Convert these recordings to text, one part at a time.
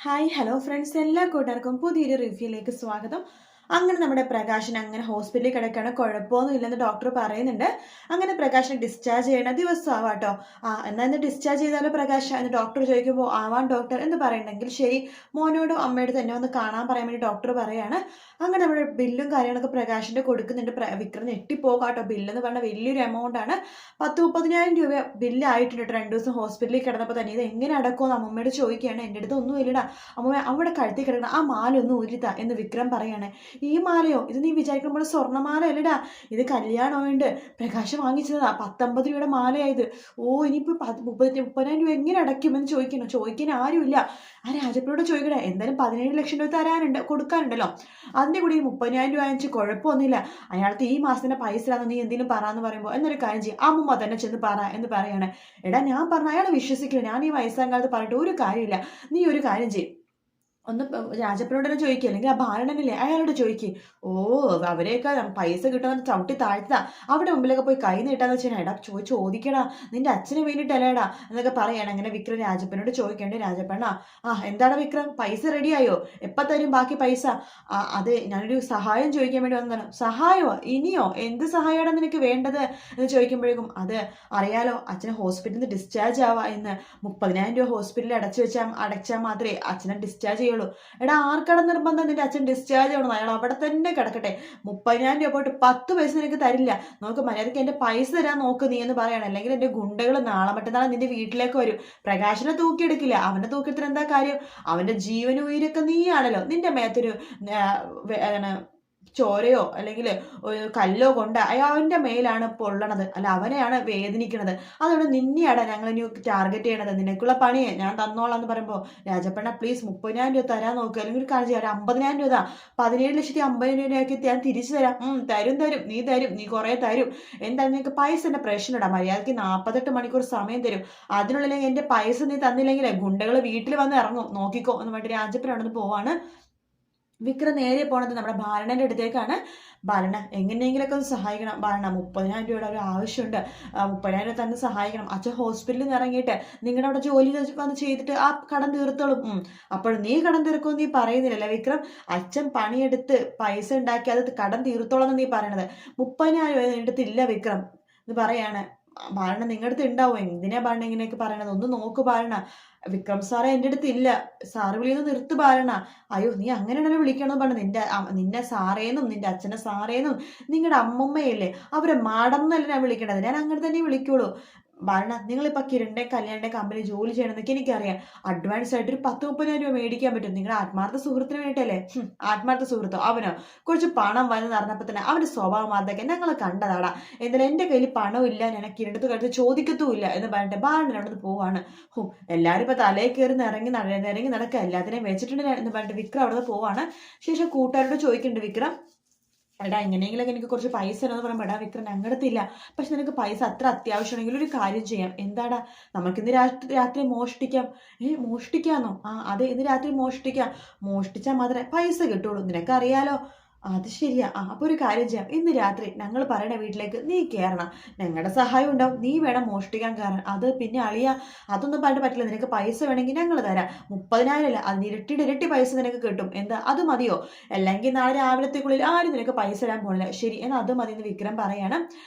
Hi hello friends, എല്ലാ കൂട്ടുകാർക്കും പുതിയൊരു റിവ്യൂയിലേക്ക് സ്വാഗതം. അങ്ങനെ നമ്മുടെ പ്രകാശൻ അങ്ങനെ ഹോസ്പിറ്റലിൽ കിടക്കാണ്, കുഴപ്പമൊന്നും ഇല്ലെന്ന് ഡോക്ടർ പറയുന്നുണ്ട്. അങ്ങനെ പ്രകാശിനെ ഡിസ്ചാർജ് ചെയ്യണ ദിവസമാവാം കേട്ടോ. എന്നാൽ ഇന്ന് ഡിസ്ചാർജ് ചെയ്താലോ പ്രകാശ എന്ന് ഡോക്ടർ ചോദിക്കുമ്പോൾ ആവാൻ ഡോക്ടർ എന്ന് പറയുന്നുണ്ടെങ്കിൽ ശരി, മോനോടും അമ്മയോടും തന്നെ ഒന്ന് കാണാൻ പറയാൻ വേണ്ടി ഡോക്ടർ പറയാണ്. അങ്ങനെ നമ്മുടെ ബില്ലും കാര്യങ്ങളൊക്കെ പ്രകാശിന്റെ കൊടുക്കുന്നുണ്ട്. വിക്രം ഞെട്ടിപ്പോകാം കേട്ടോ. ബില്ലെന്ന് പറഞ്ഞാൽ വലിയൊരു എമൗണ്ട് ആണ്. 10-30,000 രൂപ ബില്ലായിട്ടുണ്ട് കേട്ടോ. 2 ദിവസം ഹോസ്പിറ്റലിൽ കിടന്നപ്പോൾ തന്നെ. ഇത് എങ്ങനെ അടക്കുമെന്ന് അമ്മമ്മയോട് ചോദിക്കുകയാണ്. എൻ്റെ അടുത്ത് ഒന്നും ഇല്ലടാ അമ്മ, അവിടെ കഴുത്തി കിടക്കണം, ആ മാല ഒന്ന് ഊരിത്താ എന്ന് വിക്രം പറയാണ്. ഈ മാലയോ? ഇത് നീ വിചാരിക്കുമ്പോൾ സ്വർണ്ണമാല അല്ലടാ, ഇത് കല്യാണമുണ്ട്, പ്രകാശം വാങ്ങിച്ചതാ, 19 രൂപയുടെ മാലയായത്. ഇനിയിപ്പോൾ 30,000 രൂപ എങ്ങനെ അടയ്ക്കുമെന്ന് ചോദിക്കാൻ ആരുമില്ല. ആ രാജപ്പനോട് ചോദിക്കണേ, എന്തായാലും 17 ലക്ഷം രൂപ കൊടുക്കാനുണ്ടല്ലോ. അതിൻ്റെ കൂടി 30,000 രൂപ വാങ്ങിച്ച് കുഴപ്പമൊന്നുമില്ല. അയാൾക്ക് ഈ മാസത്തിന്റെ പൈസ നീ എന്തെങ്കിലും പറയാന്ന് പറയുമ്പോൾ എന്നൊരു കാര്യം ചെയ്യും, അമ്മമ്മ തന്നെ ചെന്ന് പറ എന്ന് പറയാണ്. എടാ, ഞാൻ പറഞ്ഞ അയാളെ വിശ്വസിക്കില്ല. ഞാൻ ഈ വയസ്സാം കാലത്ത് പറഞ്ഞിട്ട് ഒരു കാര്യമില്ല. നീ ഒരു കാര്യം ചെയ്യും, ഒന്ന് രാജപ്പനോട് തന്നെ ചോദിക്കുക, അല്ലെങ്കിൽ ആ ബാലനല്ലേ അയാളോട് ചോദിക്കുക. അവരെയൊക്കെ പൈസ കിട്ടുന്ന ചവിട്ടി താഴ്ത്താ, അവിടെ മുമ്പിലൊക്കെ പോയി കൈ നീട്ടാന്ന് വെച്ചാൽ എടാ ചോദിക്കടാ, നിന്റെ അച്ഛനെ വേണ്ടിയിട്ടല്ലേടാ എന്നൊക്കെ പറയാണ്. അങ്ങനെ വിക്രം രാജപ്പനോട് ചോദിക്കേണ്ടേ. രാജപ്പണ്ണ, എന്താണ് വിക്രം, പൈസ റെഡിയായോ? എപ്പം തരും ബാക്കി പൈസ? അതെ, ഞാനൊരു സഹായം ചോദിക്കാൻ വേണ്ടി വന്നതാണ്. സഹായമോ? ഇനിയോ? എന്ത് സഹായമാണ് നിനക്ക് വേണ്ടത് എന്ന് ചോദിക്കുമ്പോഴേക്കും, അത് അറിയാലോ, അച്ഛനെ ഹോസ്പിറ്റലിൽ നിന്ന് ഡിസ്ചാർജ് ആവാ ഇന്ന്. 30,000 രൂപ ഹോസ്പിറ്റലിൽ അടച്ചാൽ മാത്രമേ അച്ഛനെ ഡിസ്ചാർജ് ചെയ്യുള്ളൂ. എടാ, ആർക്കട നിർബന്ധം നിന്റെ അച്ഛൻ ഡിസ്ചാർജ് ചെയ്യണം? അയാൾ അവിടെ തന്നെ കിടക്കട്ടെ. 30,000 രൂപ പോയിട്ട് 10 പൈസ നിനക്ക് തരില്ല. നോക്ക്, മര്യാദയ്ക്ക് എന്റെ പൈസ തരാൻ നോക്ക് നീ എന്ന് പറയണം. അല്ലെങ്കിൽ എന്റെ ഗുണ്ടകൾ നാളെ മറ്റന്നാൾ നിന്റെ വീട്ടിലേക്ക് വരും. പ്രകാശനെ തൂക്കിയെടുക്കില്ല. അവന്റെ തൂക്കത്തിന് എന്താ കാര്യം? അവന്റെ ജീവനും ഉയരൊക്കെ നീയാണല്ലോ. നിന്റെ മേത്തൊരു ചോരയോ അല്ലെങ്കിൽ ഒരു കല്ലോ കൊണ്ട് അയാളുടെ മേലാണ് പൊള്ളണത്, അല്ല അവനെയാണ് വേദനിക്കണത്. അതുകൊണ്ട് നിന്നെയാണ് ഞങ്ങൾ ഇനി ടാർഗറ്റ് ചെയ്യണത്. നിനക്കുള്ള പണിയെ ഞാൻ തന്നോളാം എന്ന് പറയുമ്പോൾ, രാജപ്പണ്ണ പ്ലീസ് 30,000 രൂപ തരാൻ നോക്കുക, അല്ലെങ്കിൽ ഒരു കാര്യം ചെയ്യാം, 50,000 രൂപ 17,50,000 രൂപയ്ക്ക് ഞാൻ തിരിച്ചു തരാം. തരും, നീ കുറെ തരും. എന്തായാലും നിനക്ക് പൈസ പ്രശ്നം ഇടാം. മര്യാദയ്ക്ക് 48 മണിക്കൂർ സമയം തരും. അതിനുള്ളിൽ എന്റെ പൈസ നീ തന്നില്ലെങ്കിൽ ഗുണ്ടകൾ വീട്ടിൽ വന്ന് ഇറങ്ങും, നോക്കിക്കോ എന്ന് പറഞ്ഞിട്ട് രാജപ്പൻ അവിടെ നിന്ന് പോവാണ്. വിക്രം നേരെ പോണത് നമ്മുടെ ബാലണന്റെ അടുത്തേക്കാണ്. ബാലണ, എങ്ങനെയെങ്കിലൊക്കെ ഒന്ന് സഹായിക്കണം ബാലണ, 30,000 രൂപയുടെ ഒരു ആവശ്യമുണ്ട്. 30,000 രൂപ തന്നെ സഹായിക്കണം. അച്ഛൻ ഹോസ്പിറ്റലിൽ നിന്ന് ഇറങ്ങിയിട്ട് നിങ്ങളുടെ അവിടെ ജോലി വന്ന് ചെയ്തിട്ട് ആ കടം തീർത്തോളും. അപ്പോൾ നീ കടം തീർക്കുമെന്ന് നീ പറയുന്നില്ലല്ലേ വിക്രം? അച്ഛൻ പണിയെടുത്ത് പൈസ ഉണ്ടാക്കി അത് കടം തീർത്തോളം എന്ന് നീ പറയണത്. 30,000 രൂപ എൻ്റെ അടുത്തില്ല വിക്രം എന്ന് പറയാണ്. ബാലണ, നിങ്ങളുടെ അടുത്ത് ഉണ്ടാവും. എന്തിനാ ബാലണ ഇങ്ങനെയൊക്കെ പറയണത്? ഒന്ന് നോക്ക് ബാലണ. വിക്രം സാറേ, എൻ്റെ അടുത്ത് ഇല്ല. സാറ് വിളിയൊന്ന് നിർത്ത് ബാലണ. അയ്യോ, നീ അങ്ങനെയാണല്ലോ വിളിക്കണമെന്ന് പറഞ്ഞു. നിന്നെ സാറേന്നും നിന്റെ അച്ഛനെ സാറേന്നും നിങ്ങളുടെ അമ്മമ്മയല്ലേ അവരെ മാഡം എന്നല്ല ഞാൻ വിളിക്കേണ്ടത്. ഞാൻ അങ്ങനെ തന്നെ വിളിക്കുള്ളൂ. ബാലണ, നിങ്ങളിപ്പോൾ കിരണിന്റെ കല്യാണിന്റെ കമ്പനി ജോലി ചെയ്യണമെന്നൊക്കെ എനിക്കറിയാം. അഡ്വാൻസ് ആയിട്ട് ഒരു 10-30,000 രൂപ മേടിക്കാൻ പറ്റും. നിങ്ങളുടെ ആത്മാർത്ഥ സുഹൃത്തിന് വേണ്ടിയിട്ടല്ലേ? ആത്മാർത്ഥ സുഹൃത്തോ? അവനോ? കുറച്ച് പണം വന്ന് നടന്നപ്പോൾ തന്നെ അവന്റെ സ്വഭാവം അതൊക്കെ ഞങ്ങൾ കണ്ടതാടാ. എന്നാലും എൻ്റെ കയ്യിൽ പണമില്ല, ഞാൻ കിരണ്ടത്ത് കടുത്ത് ചോദിക്കത്തുമില്ല എന്ന് പറഞ്ഞിട്ട് ബാലൻ അവിടെ നിന്ന് പോവാണ്. എല്ലാവരും ഇപ്പൊ തലയിൽ കയറി നിരങ്ങി നടക്കുക, എല്ലാത്തിനെയും വെച്ചിട്ടുണ്ട് എന്ന് പറഞ്ഞിട്ട് വിക്രം അവിടെ നിന്ന് പോവാണ്. ശേഷം കൂട്ടുകാരോട് ചോദിക്കുന്നുണ്ട് വിക്രം, എടാ എങ്ങനെയെങ്കിലൊക്കെ എനിക്ക് കുറച്ച് പൈസ എന്ന് പറയുമ്പോൾ, എടാ വിക്രം ഞങ്ങടത്തില്ല, പക്ഷെ നിനക്ക് പൈസ അത്ര അത്യാവശ്യമാണെങ്കിൽ ഒരു കാര്യം ചെയ്യാം. എന്താടാ? നമുക്കിന്ന് രാത്രി മോഷ്ടിക്കാം. മോഷ്ടിക്കാന്നോ? അതെ, ഇന്ന് രാത്രി മോഷ്ടിക്കാം. മോഷ്ടിച്ചാൽ മാത്രമേ പൈസ കിട്ടുള്ളൂ, നിനക്കറിയാലോ. അത് ശരിയാ. അപ്പൊ ഒരു കാര്യം ചെയ്യാം, ഇന്ന് രാത്രി ഞങ്ങൾ പറയണ വീട്ടിലേക്ക് നീ കയറണം. ഞങ്ങളുടെ സഹായം ഉണ്ടാവും, നീ വേണം മോഷ്ടിക്കാൻ കയറാൻ. അത് പിന്നെ അളിയ, അതൊന്നും പറഞ്ഞിട്ട് പറ്റില്ല. നിനക്ക് പൈസ വേണമെങ്കിൽ ഞങ്ങൾ തരാം. 30,000 അല്ല, അതിന് ഇരട്ടി പൈസ നിനക്ക് കിട്ടും. എന്താ, അത് മതിയോ? അല്ലെങ്കിൽ നാളെ രാവിലത്തേക്കുള്ളിൽ ആരും നിനക്ക് പൈസ തരാൻ പോണില്ല. ശരി, എന്നാൽ അത് മതി എന്ന് വിക്രം പറയാണ്.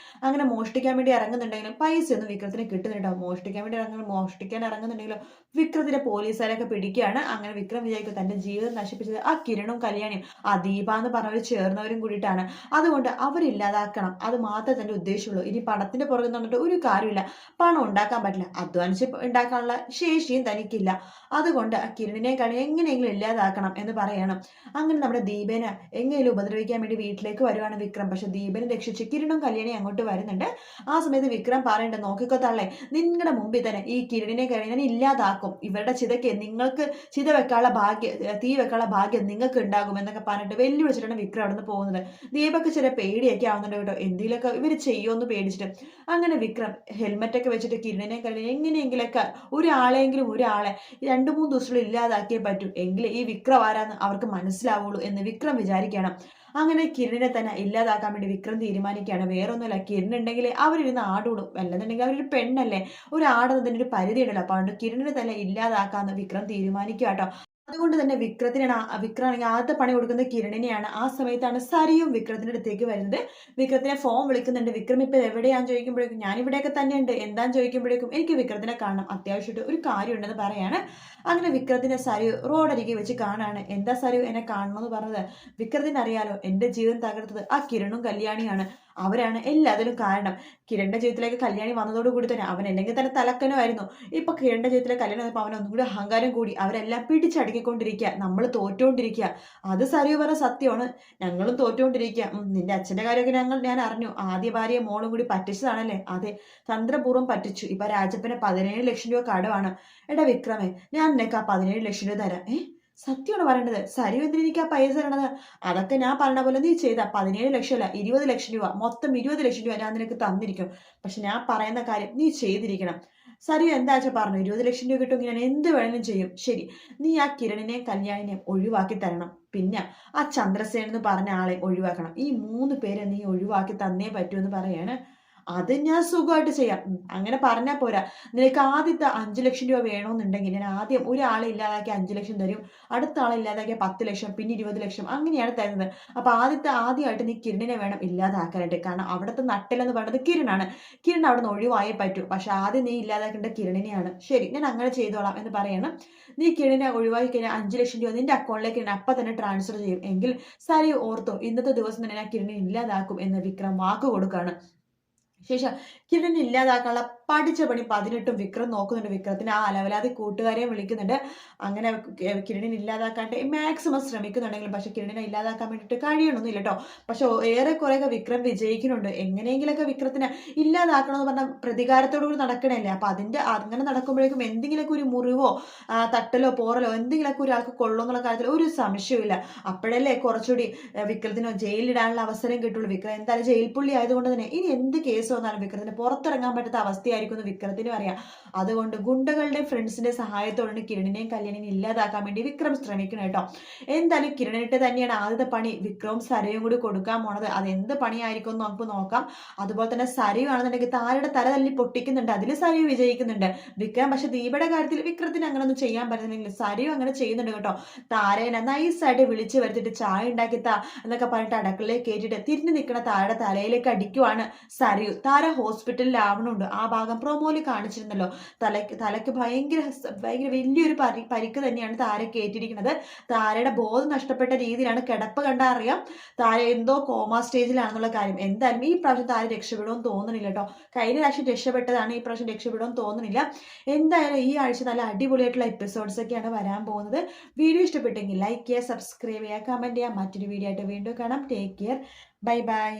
അങ്ങനെ മോഷ്ടിക്കാൻ വേണ്ടി ഇറങ്ങുന്നുണ്ടെങ്കിലും പൈസ ഒന്നും വിക്രത്തിന് കിട്ടുന്നുണ്ടാവും. മോഷ്ടിക്കാൻ ഇറങ്ങുന്നുണ്ടെങ്കിലും വിക്രത്തിന്റെ പോലീസുകാരൊക്കെ പിടിക്കുകയാണ്. അങ്ങനെ വിക്രം വിചാരിക്കും തന്റെ ജീവിതം നശിപ്പിച്ചത് ആ കിരണും കല്യാണിയും ആ ദീപ എന്ന് പറഞ്ഞവർ ചേർന്നവരും കൂടിയിട്ടാണ്. അതുകൊണ്ട് അവരില്ലാതാക്കണം, അത് മാത്രമേ തന്റെ ഉദ്ദേശമുള്ളൂ. ഇനി പണത്തിന്റെ പുറകെ നിന്നിട്ട് ഒരു കാര്യമില്ല. പണം ഉണ്ടാക്കാൻ പറ്റില്ല, അധ്വാനിച്ച് ഉണ്ടാക്കാനുള്ള ശേഷിയും തനിക്കില്ല. അതുകൊണ്ട് കിരണിനെ എങ്ങനെയെങ്കിലും ഇല്ലാതാക്കണം എന്ന് പറയണം. അങ്ങനെ നമ്മുടെ ദീപനെ എങ്ങനെയും ഉപദ്രവിക്കാൻ വേണ്ടി വീട്ടിലേക്ക് വരുവാണ് വിക്രം. പക്ഷെ ദീപനെ രക്ഷിച്ച് കിരണും കല്യാണി അങ്ങോട്ട് വരുന്നുണ്ട്. ആ സമയത്ത് വിക്രം പറയണ്ട, നോക്കിക്കോ തള്ളേ, നിങ്ങളുടെ മുമ്പിൽ തന്നെ ഈ കിരണിനെ ഞാൻ ഇല്ലാതാക്കും. ഇവരുടെ ചിതയ്ക്ക് നിങ്ങൾക്ക് ചിത വെക്കാനുള്ള ഭാഗ്യം, തീ വെക്കാനുള്ള ഭാഗ്യം നിങ്ങൾക്ക് ഉണ്ടാകും എന്നൊക്കെ പറഞ്ഞിട്ട് വെല്ലുവിളിച്ചിട്ടാണ് വിക്രം അവിടെ നിന്ന് പോകുന്നത്. ദീപക്ക് ചെറിയ പേടിയൊക്കെ ആവുന്നുണ്ട് കേട്ടോ, എന്തെങ്കിലുമൊക്കെ ഇവർ ചെയ്യുമെന്ന് പേടിച്ചിട്ട്. അങ്ങനെ വിക്രം ഹെൽമെറ്റൊക്കെ വെച്ചിട്ട് കിരണിനെ എങ്ങനെയെങ്കിലൊക്കെ ഒരാളെ 2-3 ദിവസത്തിൽ ഇല്ലാതാക്കിയേ പറ്റൂ, എങ്കിലേ ഈ വിക്രം ആരാന്ന് അവർക്ക് മനസ്സിലാവുള്ളൂ എന്ന് വിക്രം വിചാരിക്കണം. അങ്ങനെ കിരണിനെ തന്നെ ഇല്ലാതാക്കാൻ വേണ്ടി വിക്രം തീരുമാനിക്കുകയാണ്. വേറൊന്നുമില്ല, കിരൺ ഉണ്ടെങ്കിൽ അവരിരുന്ന് ആടുള്ളൂ, അല്ലെന്നുണ്ടെങ്കിൽ അവരൊരു പെണ്ണല്ലേ, ഒരു ആടുന്നതിന് ഒരു പരിധി ഉണ്ടല്ലോ. അപ്പൊ അതുകൊണ്ട് കിരണിനെ തന്നെ ഇല്ലാതാക്കാന്ന് വിക്രം തീരുമാനിക്കുക കേട്ടോ. അതുകൊണ്ട് തന്നെ വിക്രമാണെങ്കിൽ ആദ്യത്തെ പണി കൊടുക്കുന്നത് കിരണിനെയാണ്. ആ സമയത്താണ് സരിയും വിക്രത്തിന്റെ അടുത്തേക്ക് വരുന്നത്. വിക്രത്തിനെ ഫോൺ വിളിക്കുന്നുണ്ട്. വിക്രം ഇപ്പൊ എവിടെയാന്ന് ചോദിക്കുമ്പോഴേക്കും ഞാൻ ഇവിടെയൊക്കെ തന്നെയുണ്ട്. എന്താന്ന് ചോദിക്കുമ്പോഴേക്കും എനിക്ക് വിക്രത്തിനെ കാണണം, അത്യാവശ്യമായിട്ട് ഒരു കാര്യമുണ്ടെന്ന് പറയാണ്. അങ്ങനെ വിക്രത്തിനെ സരു റോഡരികെ വെച്ച് കാണാണ്. എന്താ സരു എന്നെ കാണണമെന്ന് പറഞ്ഞത്? വിക്രത്തിന് അറിയാലോ എന്റെ ജീവിതം തകർത്തത് ആ കിരണും കല്യാണിയാണ്. അവരാണ് എല്ലാത്തിനും കാരണം. കിരണിന്റെ ജീവിതത്തിലേക്ക് കല്യാണി വന്നതോടുകൂടി തന്നെ അവൻ അല്ലെങ്കിൽ തന്നെ തലക്കനമായിരുന്നു. ഇപ്പൊ കിരണിന്റെ ജീവിതത്തിലെ കല്യാണം വന്നപ്പോൾ അവൻ ഒന്നും കൂടി അഹങ്കാരം കൂടി. അവരെല്ലാം പിടിച്ചടക്കിക്കൊണ്ടിരിക്കുക, നമ്മൾ തോറ്റുകൊണ്ടിരിക്കുക. അത് സരു പറഞ്ഞ സത്യമാണ്. ഞങ്ങളും തോറ്റുകൊണ്ടിരിക്കുക. നിന്റെ അച്ഛന്റെ കാര്യമൊക്കെ ഞാൻ അറിഞ്ഞു. ആദ്യ ഭാര്യയെ മോളും കൂടി പറ്റിച്ചതാണല്ലേ? അതെ, തന്ത്രപൂർവ്വം പറ്റിച്ചു. ഇപ്പൊ രാജപ്പന് 17 ലക്ഷം രൂപ കടമാണ്. എടാ വിക്രമേ, ഞാൻ നിനക്ക് ആ 17 ലക്ഷം രൂപ തരാം. സത്യമാണ് പറയേണ്ടത്. സരു എന്തിനാ എനിക്ക് ആ പൈസ തരണത്? അതൊക്കെ ഞാൻ പറഞ്ഞ പോലെ നീ ചെയ്ത 17 ലക്ഷമല്ല 20 ലക്ഷം രൂപ, മൊത്തം 20 ലക്ഷം രൂപ ഞാൻ നിനക്ക് തന്നിരിക്കും. പക്ഷെ ഞാൻ പറയുന്ന കാര്യം നീ ചെയ്തിരിക്കണം. സരു എന്താച്ചാ പറഞ്ഞു, 20 ലക്ഷം രൂപ കിട്ടുമെങ്കിൽ ഞാൻ എന്ത് വേണമെങ്കിലും ചെയ്യും. ശരി, നീ ആ കിരണിനെയും കല്യാണിനെയും ഒഴിവാക്കി തരണം. പിന്നെ ആ ചന്ദ്രസേൻ എന്ന് പറഞ്ഞ ആളെ ഒഴിവാക്കണം. ഈ 3 പേരെ നീ ഒഴിവാക്കി തന്നേ പറ്റൂ എന്ന് പറയാണ്. അത് ഞാൻ സുഖമായിട്ട് ചെയ്യാം. അങ്ങനെ പറഞ്ഞാൽ പോരാ. നിനക്ക് ആദ്യത്തെ 5 ലക്ഷം രൂപ വേണമെന്നുണ്ടെങ്കിൽ ഞാൻ ആദ്യം ഒരാളെ ഇല്ലാതാക്കി 5 ലക്ഷം തരും. അടുത്ത ആളെ ഇല്ലാതാക്കിയ 10 ലക്ഷം, പിന്നെ 20 ലക്ഷം, അങ്ങനെയാണ് തരുന്നത്. അപ്പൊ ആദ്യമായിട്ട് നീ കിരണിനെ വേണം ഇല്ലാതാക്കാനായിട്ട്. കാരണം അവിടുത്തെ നട്ടെല്ലെന്ന് പറയുന്നത് കിരണാണ്. കിരൺ അവിടെ നിന്ന് ഒഴിവായേ പറ്റൂ. പക്ഷെ ആദ്യം നീ ഇല്ലാതാക്കേണ്ട കിരണിനെയാണ്. ശരി, ഞാൻ അങ്ങനെ ചെയ്തോളാം എന്ന് പറയണം. നീ കിരണിനെ ഒഴിവാക്കി കഴിഞ്ഞാൽ 5 ലക്ഷം രൂപ നിന്റെ അക്കൗണ്ടിലേക്ക് ഞാൻ അപ്പം തന്നെ ട്രാൻസ്ഫർ ചെയ്യും. എങ്കിൽ സരി ഓർത്തോ, ഇന്നത്തെ ദിവസം തന്നെ ഞാൻ കിരണിനെ ഇല്ലാതാക്കും എന്ന് വിക്രം വാക്ക് കൊടുക്കുകയാണ്. ശേഷം കിരണിനെ ഇല്ലാതാക്കാനുള്ള പഠിച്ച പണി 18 വിക്രം നോക്കുന്നുണ്ട്. വിക്രത്തിന് ആ അലവലാതി കൂട്ടുകാരെയും വിളിക്കുന്നുണ്ട്. അങ്ങനെ കിരണിനെ ഇല്ലാതാക്കാണ്ട് മാക്സിമം ശ്രമിക്കുന്നുണ്ടെങ്കിലും പക്ഷെ കിരണിനെ ഇല്ലാതാക്കാൻ വേണ്ടിയിട്ട് കഴിയണമെന്നില്ല കേട്ടോ. പക്ഷെ ഏറെക്കുറെയൊക്കെ വിക്രം വിജയിക്കുന്നുണ്ട്. എങ്ങനെയെങ്കിലൊക്കെ വിക്രത്തിനെ ഇല്ലാതാക്കണമെന്ന് പറഞ്ഞാൽ പ്രതികാരത്തോടുകൂടി നടക്കണല്ലേ. അപ്പൊ അങ്ങനെ നടക്കുമ്പോഴേക്കും എന്തെങ്കിലുമൊക്കെ ഒരു മുറിവോ തട്ടലോ പോറലോ എന്തെങ്കിലുമൊക്കെ ഒരാൾക്ക് കൊള്ളുമെന്നുള്ള കാര്യത്തിൽ ഒരു സംശയവുമില്ല. അപ്പോഴല്ലേ കുറച്ചുകൂടി വിക്രത്തിനോ ജയിലിടാനുള്ള അവസരം കിട്ടുള്ളൂ. വിക്രം എന്തായാലും ജയിൽ പുള്ളി ആയതുകൊണ്ട് തന്നെ ഇനി എന്ത് കേസ് വന്നാലും വിക്രത്തിന് പുറത്തിറങ്ങാൻ പറ്റാത്ത അവസ്ഥയായിരിക്കും എന്ന് വിക്രത്തിനും അറിയാം. അതുകൊണ്ട് ഗുണ്ടകളുടെ ഫ്രണ്ട്സിന്റെ സഹായത്തോടെ കിരണിനെയും കല്യാണിനെയും ഇല്ലാതാക്കാൻ വേണ്ടി വിക്രം ശ്രമിക്കണം കേട്ടോ. എന്തായാലും കിരണിട്ട് തന്നെയാണ് ആദ്യത്തെ പണി വിക്രവും സരയും കൂടി കൊടുക്കാൻ പോണത്. അത് എന്ത് പണിയായിരിക്കും എന്ന് നമുക്ക് നോക്കാം. അതുപോലെ തന്നെ സരയു ആണെന്നുണ്ടെങ്കിൽ താരയുടെ തല തല്ലി പൊട്ടിക്കുന്നുണ്ട്. അതിൽ സരയു വിജയിക്കുന്നുണ്ട്. വിക്രം പക്ഷെ ദീപയുടെ കാര്യത്തിൽ വിക്രത്തിന് അങ്ങനെ ഒന്നും ചെയ്യാൻ പറ്റുന്നില്ലെങ്കിൽ സരയു അങ്ങനെ ചെയ്യുന്നുണ്ട് കേട്ടോ. താരേനെ നൈസായിട്ട് വിളിച്ചു വരുത്തിട്ട് ചായ ഉണ്ടാക്കി എന്നൊക്കെ പറഞ്ഞിട്ട് അടക്കളയിലേക്ക് കയറ്റിയിട്ട് തിരിഞ്ഞു നിൽക്കുന്ന താരയുടെ തലയിലേക്ക് അടിക്കുവാണ് സരയു. താര ഹോസ്പിറ്റലിലാവണുണ്ട്. ആ ഭാഗം പ്രൊമോയിൽ കാണിച്ചിരുന്നല്ലോ. തലയ്ക്ക് ഭയങ്കര വലിയൊരു പരിക്ക് തന്നെയാണ് താരയ്ക്ക് ഏറ്റിരിക്കുന്നത്. താരയുടെ ബോധം നഷ്ടപ്പെട്ട രീതിയിലാണ്. കിടപ്പ് കണ്ടാൽ അറിയാം താര എന്തോ കോമ സ്റ്റേജിലാണെന്നുള്ള കാര്യം. എന്തായാലും ഈ പ്രാവശ്യം താര രക്ഷപ്പെടുമെന്ന് തോന്നുന്നില്ല കേട്ടോ. കഴിഞ്ഞ പ്രാവശ്യം രക്ഷപ്പെട്ടതാണ്, ഈ പ്രാവശ്യം രക്ഷപ്പെടുമെന്ന് തോന്നുന്നില്ല. എന്തായാലും ഈ ആഴ്ച നല്ല അടിപൊളിയായിട്ടുള്ള എപ്പിസോഡ്സ് ഒക്കെയാണ് വരാൻ പോകുന്നത്. വീഡിയോ ഇഷ്ടപ്പെട്ടെങ്കിൽ ലൈക്ക് ചെയ്യുക, സബ്സ്ക്രൈബ് ചെയ്യുക, കമന്റ് ചെയ്യുക. മറ്റൊരു വീഡിയോ ആയിട്ട് വീണ്ടും കാണാം. Take care, bye bye.